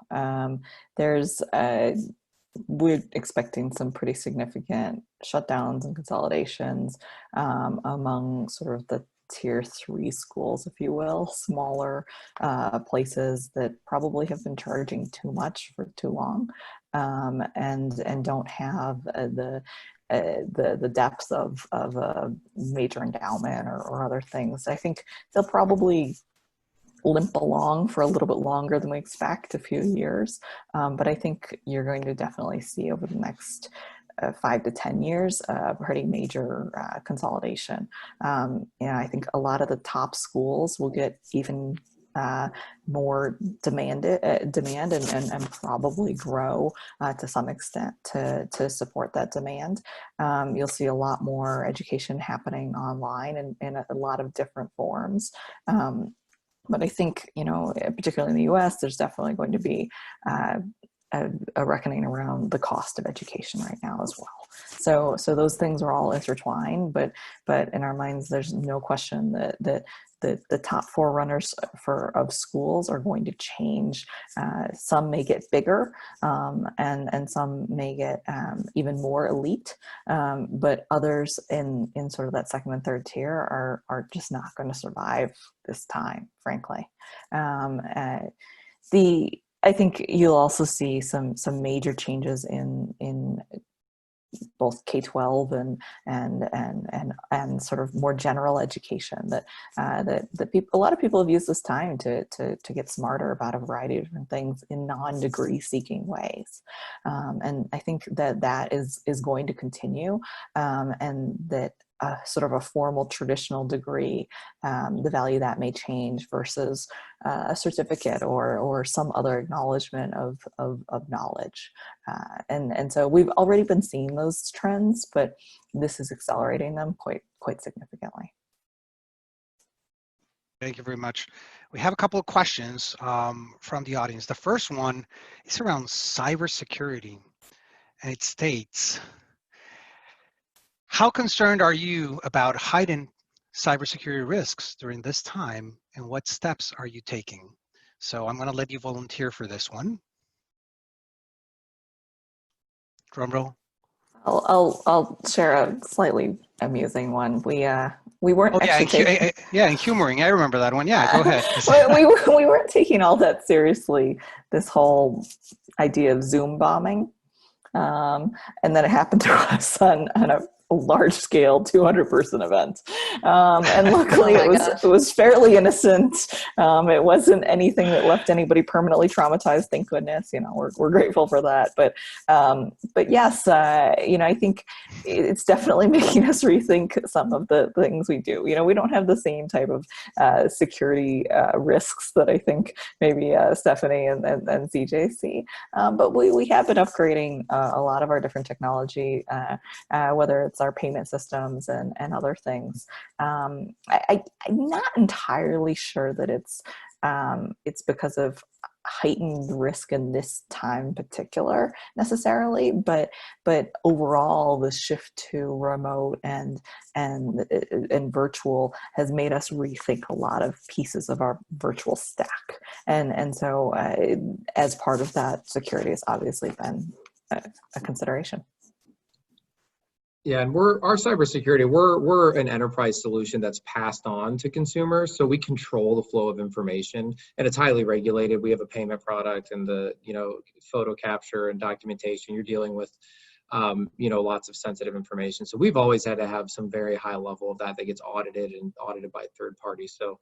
We're expecting some pretty significant shutdowns and consolidations among sort of the tier 3 schools, if you will, smaller places that probably have been charging too much for too long, and don't have the depth of a major endowment or other things. I think they'll probably limp along for a little bit longer than we expect, a few years. But I think you're going to definitely see over the next 5 to 10 years pretty major consolidation. I think a lot of the top schools will get even more demand and probably grow to some extent to support that demand. You'll see a lot more education happening online in a lot of different forms. But I think, particularly in the US, there's definitely going to be a reckoning around the cost of education right now as well. So those things are all intertwined, but in our minds, there's no question that the top forerunners of schools are going to change. Some may get bigger, and some may get even more elite, but others in sort of that second and third tier are just not going to survive this time, frankly. I think you'll also see some major changes in both K-12 and sort of more general education that a lot of people have used this time to get smarter about a variety of different things in non-degree seeking ways. And I think that is going to continue, and that sort of a formal traditional degree, the value that may change versus a certificate or some other acknowledgement of knowledge. And so we've already been seeing those trends, but this is accelerating them quite significantly. Thank you very much. We have a couple of questions from the audience. The first one is around cybersecurity, and it states, how concerned are you about heightened cybersecurity risks during this time, and what steps are you taking? So I'm going to let you volunteer for this one. Drum roll. I'll share a slightly amusing one. We weren't actually and humoring. I remember that one. Yeah, go ahead. we weren't taking all that seriously, this whole idea of Zoom bombing, and then it happened to us on a large scale 200-person event, and luckily it was fairly innocent. It wasn't anything that left anybody permanently traumatized, thank goodness. We're grateful for that, but yes, I think it's definitely making us rethink some of the things we do. We don't have the same type of security risks that I think maybe Stephanie and CJ see, but we have been upgrading a lot of our different technology, whether it's our payment systems and other things. I'm not entirely sure that it's it's because of heightened risk in this time in particular necessarily, but overall the shift to remote and virtual has made us rethink a lot of pieces of our virtual stack, and so as part of that, security has obviously been a consideration. Yeah, and our cybersecurity, we're an enterprise solution that's passed on to consumers, so we control the flow of information, and it's highly regulated. We have a payment product and the photo capture and documentation. You're dealing with lots of sensitive information. So we've always had to have some very high level of that gets audited by third parties. So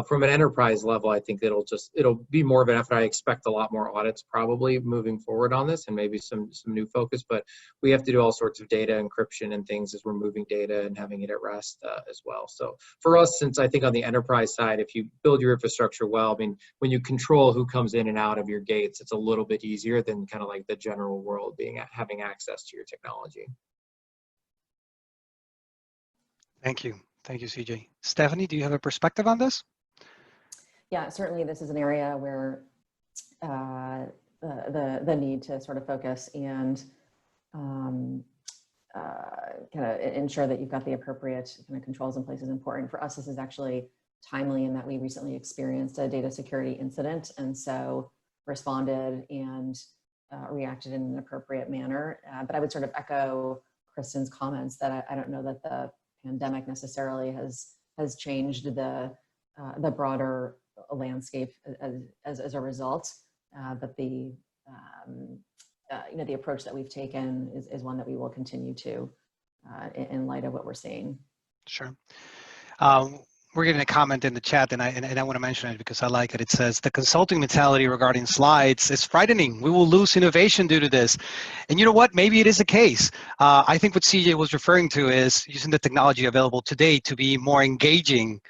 from an enterprise level, I think it'll be more of an effort. I expect a lot more audits probably moving forward on this, and maybe some new focus, but we have to do all sorts of data encryption and things as we're moving data and having it at rest as well. So for us, since I think on the enterprise side, if you build your infrastructure well, I mean, when you control who comes in and out of your gates, it's a little bit easier than kind of like the general world having access to your technology. Thank you, CJ. Stephanie, do you have a perspective on this? Yeah, certainly this is an area where the need to sort of focus and kind of ensure that you've got the appropriate kind of controls in place is important. For us, this is actually timely in that we recently experienced a data security incident, and so responded and reacted in an appropriate manner. But I would sort of echo Kristen's comments that I don't know that the pandemic necessarily has changed the broader landscape as a result, but the approach that we've taken is one that we will continue to in light of what we're seeing. Sure. We're getting a comment in the chat, and I want to mention it because I like it. It says, the consulting mentality regarding slides is frightening. We will lose innovation due to this. And you know what? Maybe it is the case. I think what CJ was referring to is using the technology available today to be more engaging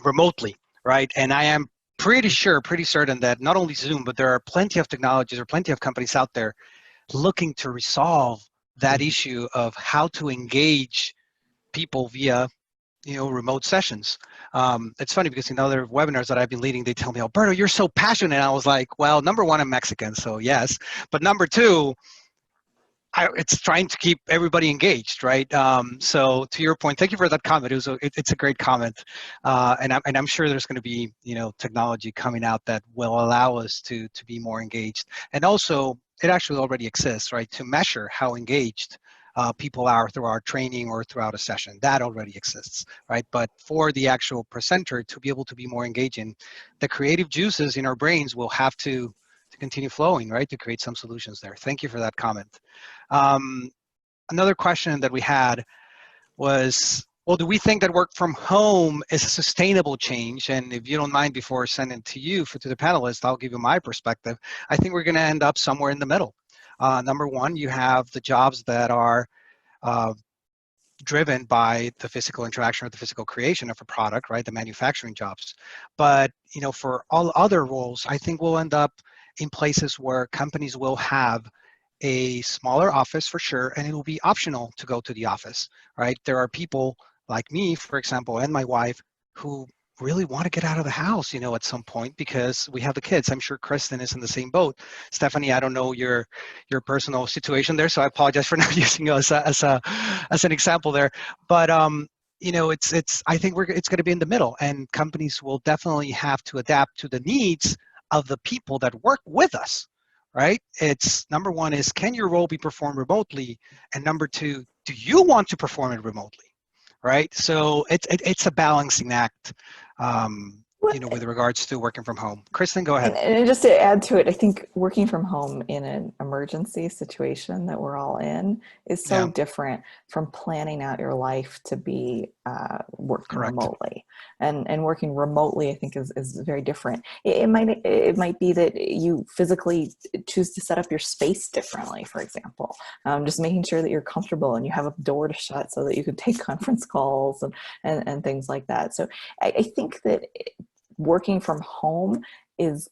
remotely, right? And I am pretty certain that not only Zoom, but there are plenty of technologies or plenty of companies out there looking to resolve that issue of how to engage people via remote sessions. It's funny because in other webinars that I've been leading, they tell me, Alberto, you're so passionate. And I was like, well, number one, I'm Mexican, so yes. But number two, it's trying to keep everybody engaged, right? So to your point, thank you for that comment. It's a great comment. And I'm sure there's going to be, technology coming out that will allow us to be more engaged. And also, it actually already exists, right? To measure how engaged people are through our training or throughout a session. That already exists, right? But for the actual presenter to be able to be more engaging, the creative juices in our brains will have to continue flowing, right? To create some solutions there. Thank you for that comment. Another question that we had was, well, do we think that work from home is a sustainable change? And if you don't mind, before sending it to you to the panelists, I'll give you my perspective. I think we're going to end up somewhere in the middle. Number one, you have the jobs that are driven by the physical interaction or the physical creation of a product, right? The manufacturing jobs. But, for all other roles, I think we'll end up in places where companies will have a smaller office for sure, and it will be optional to go to the office, right? There are people like me, for example, and my wife, who really want to get out of the house, at some point because we have the kids. I'm sure Kristen is in the same boat. Stephanie, I don't know your personal situation there, so I apologize for not using you as an example there. But it's I think it's going to be in the middle, and companies will definitely have to adapt to the needs of the people that work with us, right? It's number one is, can your role be performed remotely, and number two, do you want to perform it remotely? Right, so it's a balancing act, with regards to working from home. Kristen, go ahead. And just to add to it, I think working from home in an emergency situation that we're all in is so different from planning out your life to be working remotely. And working remotely, I think, is very different. It might be that you physically choose to set up your space differently, for example. Just making sure that you're comfortable and you have a door to shut so that you can take conference calls and things like that. So I think that working from home is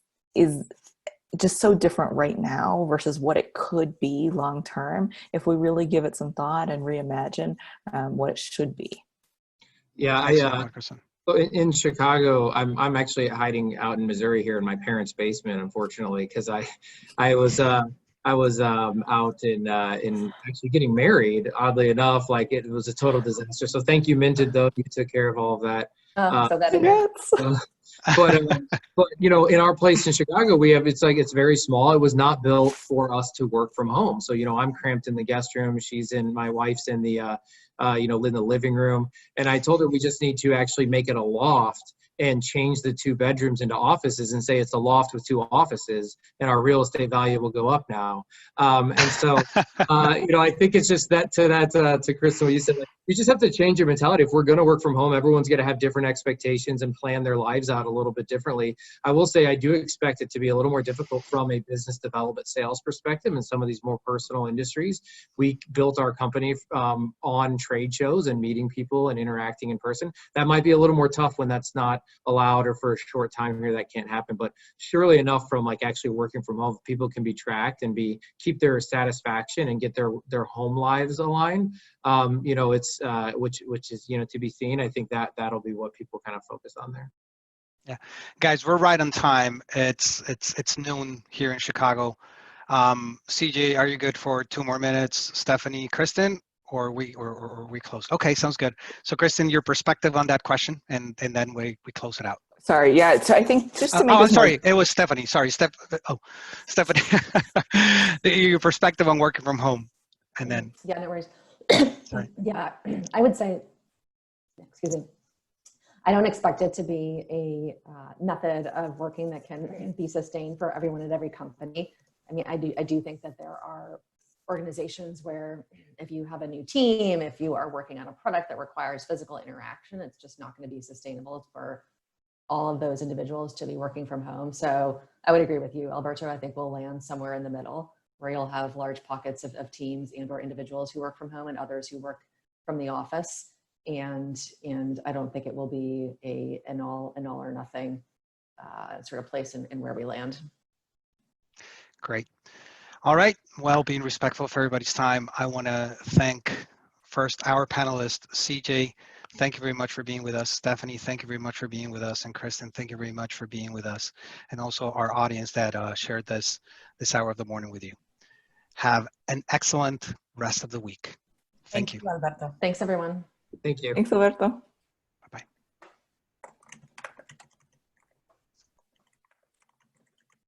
just so different right now versus what it could be long term if we really give it some thought and reimagine what it should be. Yeah, So in Chicago, I'm actually hiding out in Missouri here in my parents' basement, unfortunately, because I was out in actually getting married. Oddly enough, like it was a total disaster. So thank you, Minted, though you took care of all of that. So that is great. Congrats. But you know, in our place in Chicago, we have it's very small. It was not built for us to work from home. So you know, I'm cramped in the guest room. My wife's in the in the living room. And I told her we just need to actually make it a loft and change the 2 bedrooms into offices and say it's a loft with 2 offices, and our real estate value will go up now. And so, you know, I think it's just to Kristen, what you said, like, you just have to change your mentality. If we're going to work from home, everyone's going to have different expectations and plan their lives out a little bit differently. I will say I do expect it to be a little more difficult from a business development sales perspective in some of these more personal industries. We built our company on trade shows and meeting people and interacting in person. That might be a little more tough when that's not allowed, or for a short time here that can't happen. But surely enough, from like actually working from home, people can be tracked and keep their satisfaction and get their home lives aligned. You know, it's which is, you know, to be seen. I think that'll be what people kind of focus on there. Yeah, guys, we're right on time. It's noon here in Chicago. CJ, are you good for 2 more minutes? Stephanie, Kristen, or we close? Okay, sounds good. So Kristen, your perspective on that question, and then we close it out. Sorry, yeah, so I think just to make I'm sorry, it was Stephanie. Sorry, Stephanie, your perspective on working from home, and then. Yeah, no worries. Sorry. Yeah, I would say, excuse me, I don't expect it to be a method of working that can be sustained for everyone at every company. I mean, I do think that there are organizations where if you have a new team, if you are working on a product that requires physical interaction, it's just not going to be sustainable for all of those individuals to be working from home. So I would agree with you, Alberto. I think we'll land somewhere in the middle where you'll have large pockets of teams and or individuals who work from home and others who work from the office. And I don't think it will be an all or nothing sort of place in where we land. Great. All right. Well, being respectful for everybody's time, I want to thank first our panelist, CJ. Thank you very much for being with us. Stephanie, thank you very much for being with us. And Kristen, thank you very much for being with us. And also our audience that shared this hour of the morning with you. Have an excellent rest of the week. Thank you. Alberto. Thanks, everyone. Thank you. Thanks, Alberto.